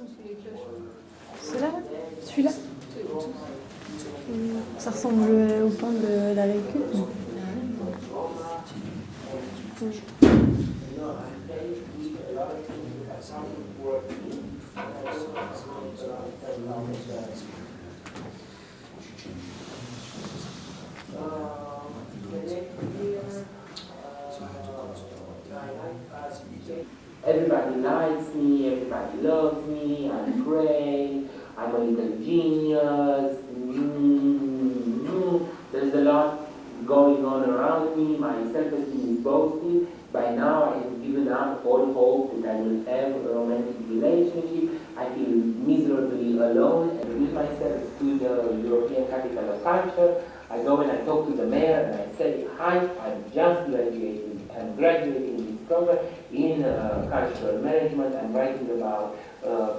sont sous les cloches. Ceux-là? Celui-là? Ça ressemble au pain de la récup. Everybody likes me, everybody loves me, I'm great, I'm a little genius, there's a lot going on around me, my self-esteem is boasting. By now I have given up all hope that I will have a romantic relationship. I feel miserably alone and introduce myself to the European Capital of Culture. I go and I talk to the mayor and I say, hi, I'm just graduating. I'm graduating this program in cultural management. I'm writing about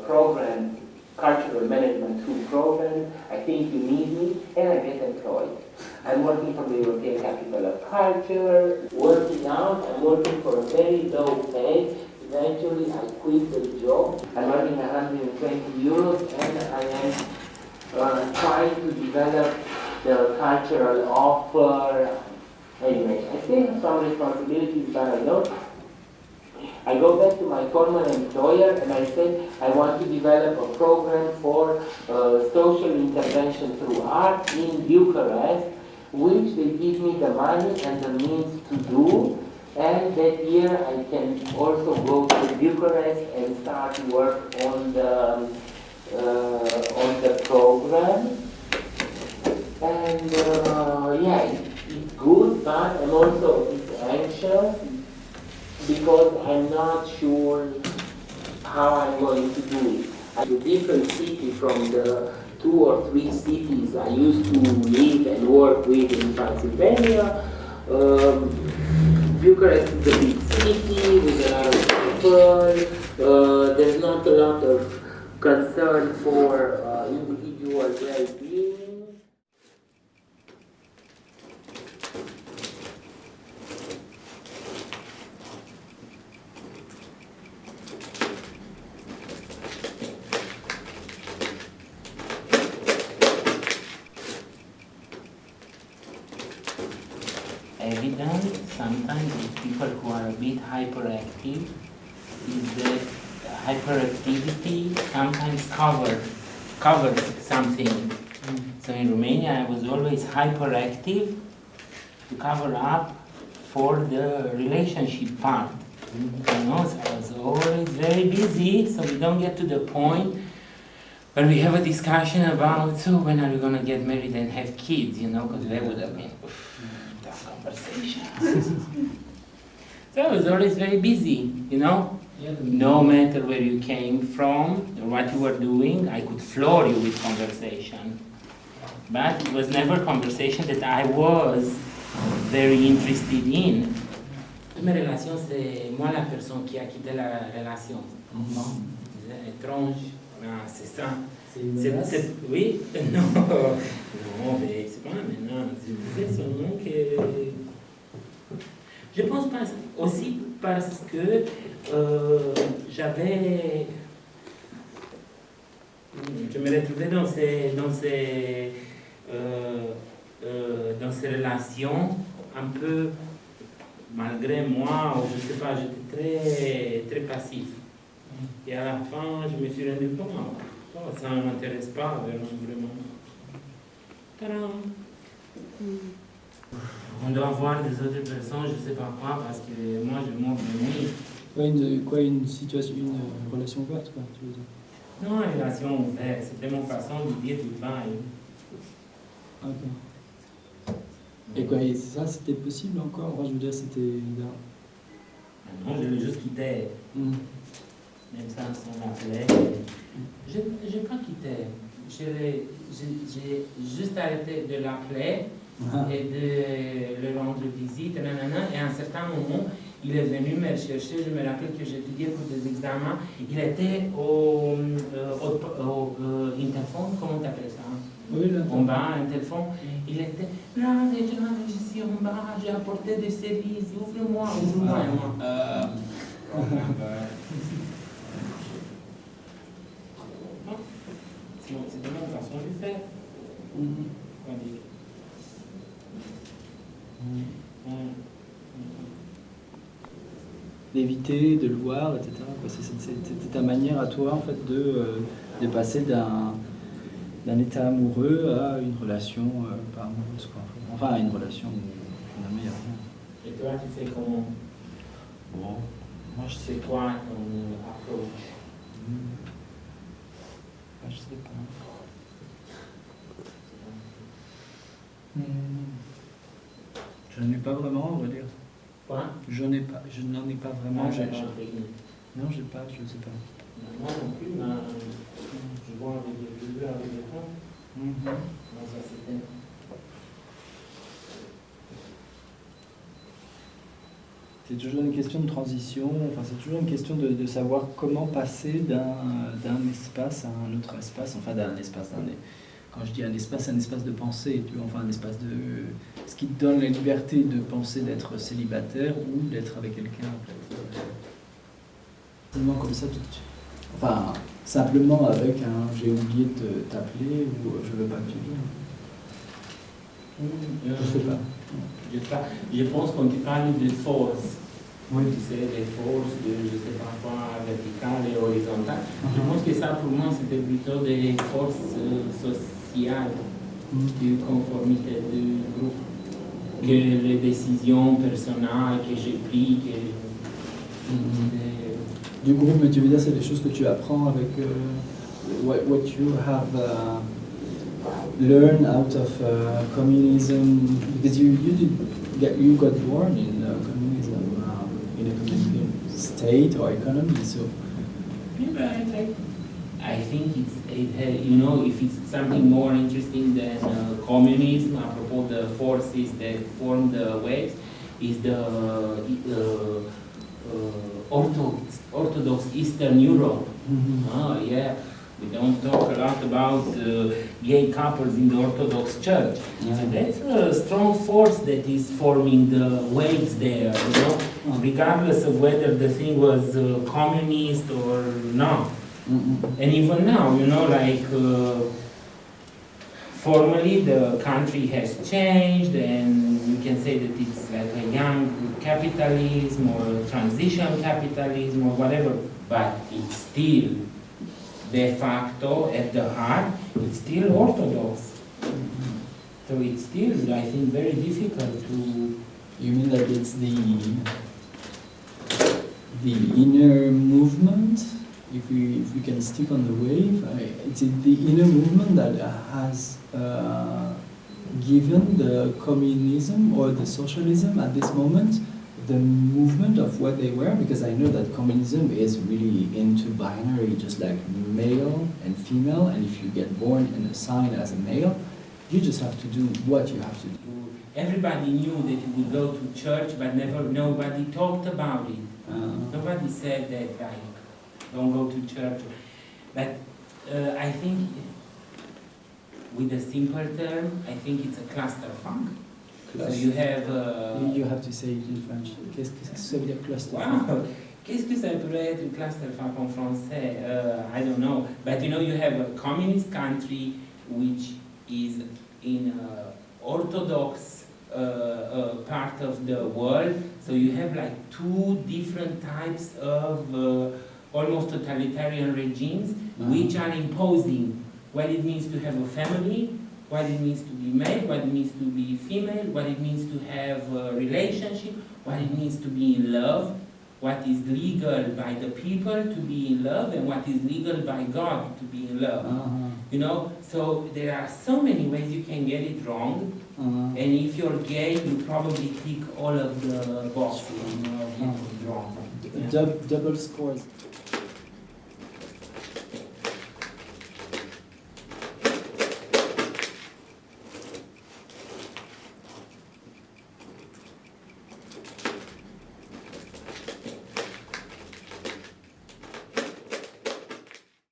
programs, cultural management through programs. I think you need me, and I get employed. I'm working for the European Capital of Culture, working out. I'm working for a very low pay. Eventually, I quit the job. I'm earning 120 euros, and I am trying to develop the cultural offer. Anyway, I still have some responsibilities, but I don't. I go back to my former employer and I say I want to develop a program for social intervention through art in Bucharest, which they give me the money and the means to do. And that year I can also go to Bucharest and start work on the program. And yeah, it's good, but I'm also a bit anxious because I'm not sure how I'm going to do it. I'm a different city from the 2 or 3 cities I used to live and work with in Pennsylvania. Bucharest is a big city with a lot of people. There's not a lot of concern for individual well-being. Evident sometimes with people who are a bit hyperactive is that hyperactivity sometimes covers something. So in Romania I was always hyperactive to cover up for the relationship part. You know, so I was always very busy, so we don't get to the point where we have a discussion about, so when are you going to get married and have kids, you know, because that would have been tough conversation. So I was always very busy, you know. No matter where you came from or what you were doing, I could floor you with conversation. But it was never conversation that I was very interested in. Ma relation, c'est moi la personne qui a quitté la relation. Étrange, c'est ça. Oui, non, non, mais c'est pas maintenant. C'est son nom que. Je pense pas, aussi parce que je me retrouvais dans ces relations un peu malgré moi, ou je sais pas, j'étais très passif. Et à la fin, je me suis rendu compte, ça ne m'intéresse pas vraiment. Tadam. On doit voir des autres personnes, je ne sais pas quoi, parce que moi je m'ouvre de nuit. Une situation, une relation ouverte, quoi, tu veux dire? Non, une relation ouverte, c'était mon façon de dire goodbye. Ok. Et quoi, et ça c'était possible encore? Moi je veux dire, c'était. Non, je l'ai juste quitté. Même ça, on m'appelait. Je n'ai pas quitté. J'ai juste arrêté de l'appeler et de le rendre visite, et à un certain moment, il est venu me chercher. Je me rappelle que j'étudiais pour des examens. Il était au interphone, comment tu appelles ça? Oui, en bas, un téléphone. Il était là, je suis en bas, j'ai apporté des services, ouvre-moi. Et moi. On le fait. Mhm. On dit. D'éviter de le voir, etc. quoi. C'est ta manière à toi en fait de passer d'un état amoureux à une relation pas amoureuse quoi. Enfin à une relation où finalement il n'y a rien. Et toi, tu fais comment? Bon, moi je sais C'est quoi ton approche? je sais pas. Je n'en ai pas vraiment, on va dire. Quoi? Je n'en ai pas vraiment. Non, Non, j'ai pas, je sais pas. moi non plus, je vois avec les deux, avec les temps. Mhm. Non, ça c'était. C'est toujours une question de transition, enfin c'est toujours une question de savoir comment passer d'un espace à un autre espace, enfin d'un espace, quand je dis un espace de pensée, tu vois, enfin un espace de... Ce qui te donne la liberté de penser d'être célibataire ou d'être avec quelqu'un en fait. Simplement comme ça tout de suite. Enfin, simplement avec un j'ai oublié de t'appeler ou je veux pas que tu viennes. Je sais pas. Je pense qu'on parle de force. Oui. Tu sais, les forces, je sais pas quoi, verticales et horizontales. Je pense que ça, pour moi, c'était plutôt des forces sociales, de conformité du groupe, que les décisions personnelles que j'ai prises. Du groupe, mais tu veux dire, c'est des choses que tu apprends avec what you have learned out of communism, because you got born in communism, in a communist state or economy, so. I think if it's something more interesting than communism, apropos the forces that form the waves, is the Orthodox Eastern Europe. Mm-hmm. Yeah, we don't talk a lot about gay couples in the Orthodox Church. Yeah. So that's a strong force that is forming the waves there, regardless of whether the thing was communist or not. Mm-hmm. And even now, formally the country has changed, and you can say that it's like a young capitalism or transition capitalism or whatever, but it's still de facto at the heart, it's still orthodox. So it's still, I think, very difficult to... You mean that it's the inner movement? If we can stick on the wave, it's the inner movement that has given the communism or the socialism at this moment the movement of what they were, because I know that communism is really into binary, just like male and female, and if you get born and assigned as a male, you just have to do what you have to do. Everybody knew that you would go to church, but nobody talked about it. Nobody said that, don't go to church. But I think, with a simple term, I think it's a clusterfuck. So you have... You have to say it in French. Qu'est-ce que ça veut dire clusterfuck? Wow. Qu'est-ce que ça pourrait être clusterfuck en français? I don't know. But you have a communist country which is in orthodox part of the world. So you have like two different types of almost totalitarian regimes which are imposing what it means to have a family, what it means to be male, what it means to be female, what it means to have a relationship, what it means to be in love, what is legal by the people to be in love, and what is legal by God to be in love. So there are so many ways you can get it wrong, and if you're gay, you probably tick all of the boxes, get it wrong. Double scores.